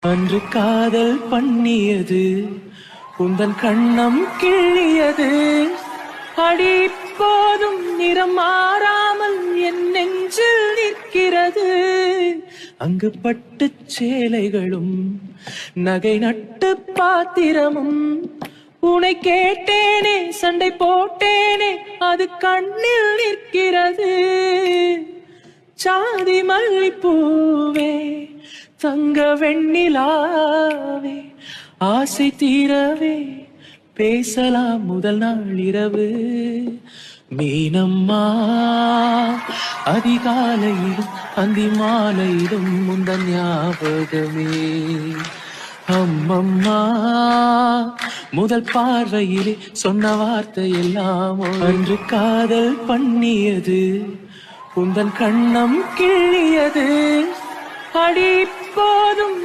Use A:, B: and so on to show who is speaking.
A: அன்று காதல் பண்ணியது உந்தன் கண்ணம் கிள்ளியது அடி போதும் நிறம் மாறாமல் என் நெஞ்சில் நிற்கிறது. அங்கு பட்டு சேலைகளும் நகை நட்டு பாத்திரமும் உனை கேட்டேனே சண்டை போட்டேனே அது கண்ணில் நிற்கிறது. சாதி மல்லிப்பூவே தங்க வெண்ணிலாவே ஆசை தீரவே பேசலாம் முதல் நாள் இரவு. மீனம்மா அதிகாலையிலும் அந்தி மாலையிலும் முந்தன் ஞாபகமே. அம்மம்மா முதல் பார்வையிலே சொன்ன வார்த்தை எல்லாம் அன்று காதல் பண்ணியது உந்தன் கண்ணம் கிள்ளியது அடி போதும்